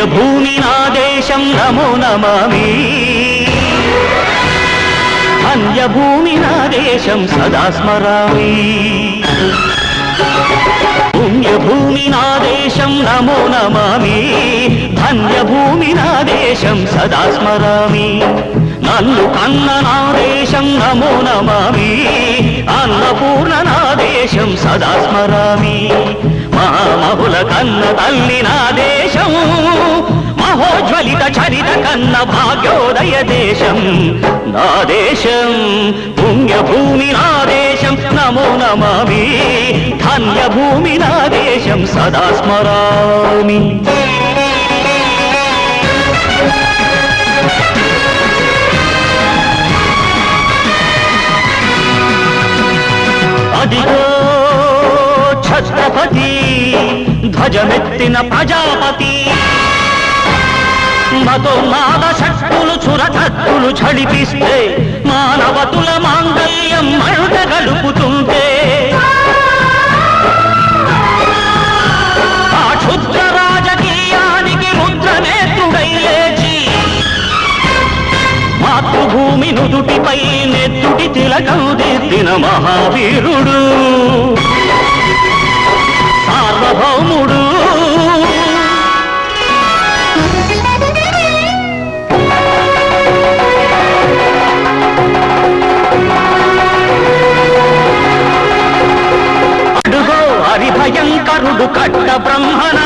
పుణ్యభూమి నా దేశం నమో నమామి ధన్యభూమి నా దేశం సదా స్మరామి పుణ్యభూమి నా దేశం నమో నమామి ధన్యభూమి నా దేశం సదా స్మరామి నన్ను కన్న నా దేశం నమో నమామి అన్నపూర్ణ నా దేశం సదా స్మరామి మహామహుల కన్న తల్లి నా దేశం మహోజ్వలిత చరిత కన్న భాగ్యోదయ దేశం నా దేశం పుణ్యభూమి నా దేశం నమో నమామి ధన్యభూమి నా దేశం సదా స్మరామి అదిగో ఛత్రపతి ధ్వజమెత్తిన ప్రజాపతి మతోన్మాద శక్తులు చురకత్తులు ఝడిపిస్తే మానవతుల మాంగళ్యం మంట గడుపుతుంటే ఆ క్షుద్ర రాజకీయానికి రుద్రనేత్రుడై లేచి మాతృభూమి నుదుటిపై నెత్తుటి తిలకం దిద్దిన మహావీరుడు సార్వభౌముడు అడుగో హరిభయంకరుడు కట్ట బ్రహ్మణ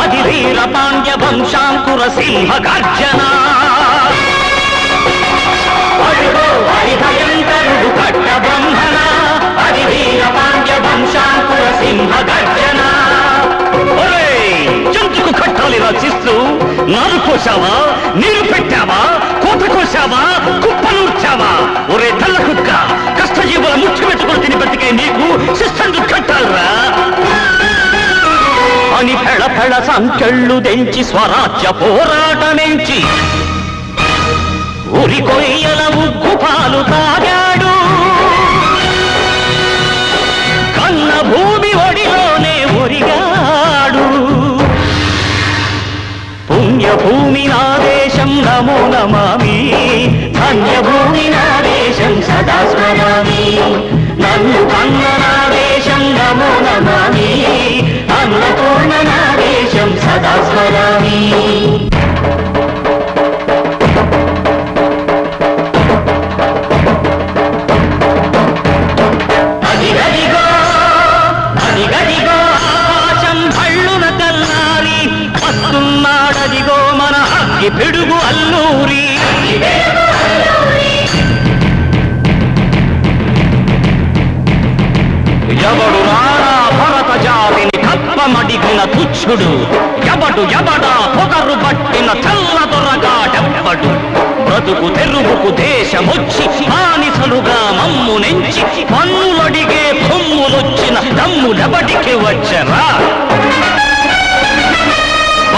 అది వీర పాండ్య వంశాంకుర సింహ గర్జన అడుగో హరిభయంకరుడు కట్ట బ్రహ్మణ అది వీర పాండ్య వంశాంకుర సింహ గర్జన జంతుకు కట్టాలి రచిస్తూ నారు కోసావా నీరు పెట్టావా కోత కోసావా కుప్పనూర్చావా ఒరే తెల్ల కుక్క కష్టజీవుల ముచ్చు పెట్టుకుని తిని బతికే నీకు శిస్తందు కట్టాలరా అని ఫెళ ఫెళ సంకెళ్ళు దెంచి స్వరాజ్య పోరాటమెంచి ఉరి కొయ్యల ఉగ్గు పాలు తాగాడు కన్న భూమి ఒడిలోనే ఒరిగాడు పుణ్యభూమి నా దేశం నమో నమామి ధన్యభూమి నా దేశం సదా స్మరామి నన్ను కన్న నా దేశం నమో నమామి అన్నపూర్ణ నా దేశం సదా స్మరామి అదిగదిగో అదిగదిగో ఆకాశం భళ్ళున కల్లారి వస్తున్నాడదిగో మన అగ్గి పిడుగు అల్లూరి ఎవడు రారా భరత జాతిని కప్పమడిగిన తుచ్చుడు ఎవడా పొగరు పట్టిన చల్లదొరగాడెవ్వడు బ్రతుకు తెరువుకు దేశమొచ్చి బానిసలుగా మమ్ము నెంచి పన్నులడిగే కొమ్ములొచ్చిన దమ్ములెవడికి వచ్చరా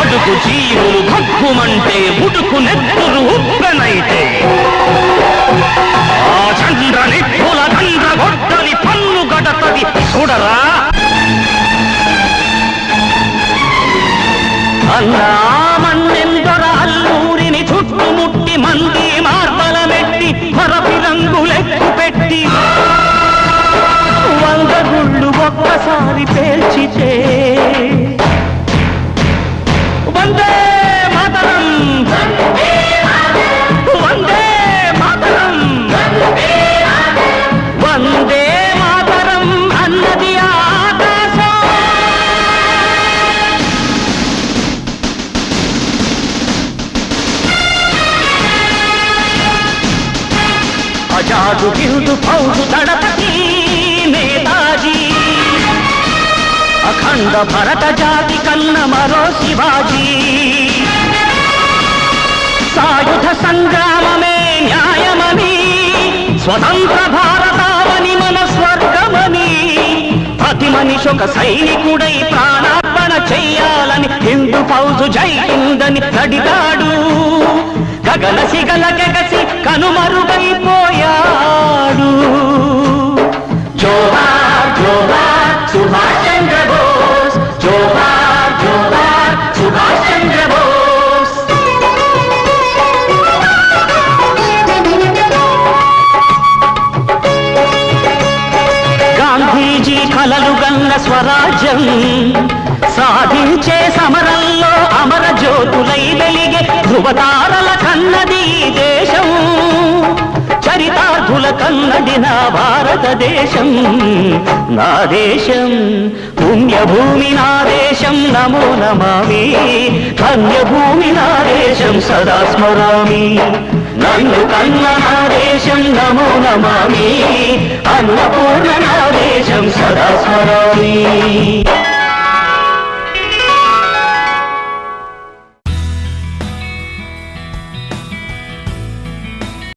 అడుగు జీవులు భగ్గుమంటే ఉడుకు నెత్తురు ఉప్పెనైతే ఆ చంద్ర నిప్పుల దండ్ర గొడ్డలి పన్ను గడతది చూడరా అన్నా మన్నెందొర అల్లూరిని చుట్టుముట్టి మంది మార్బలమెట్టి మరపి రంగులెక్కు పెట్టి 100 గుళ్ళు ఒక్కసారి పేల్చితే వందే మాతరం వందే మాతరం వందే మాతరం అన్నది ఆకాశం అజాదు హిందు ఫౌజు దళపతి నేతాజీ అఖండ భరత జాతి కన్న మరో శివాజీ సాయుధ సంగ్రామమే న్యాయమని స్వతంత్ర భారతావని మన స్వర్గమని ప్రతి మనిషి ఒక సైనికుడై ప్రాణార్పణ చెయ్యాలని హిందూ ఫౌజు జై హిందని అడిగాడు గగన సిగల గగసి కనుమరుగైపోయాడు జోహార్ జోహార్ సుభాష్ చంద్ర బోస్ జోహార్ జోహార్ కలలు గన్న స్వరాజ్యం సాధించే సమరంలో అమర జ్యోతులై వెలిగే ధృవతారల కన్నది ఈ దేశం చరితార్థుల కన్నది నా భారతదేశం నా దేశం పుణ్యభూమి నా దేశం నమో నమామి ధన్యభూమి నా దేశం సదా స్మరామి నన్ను కన్న నా దేశం నమో నమామి అన్నపూర్ణ నా దేశం సదా స్మరామి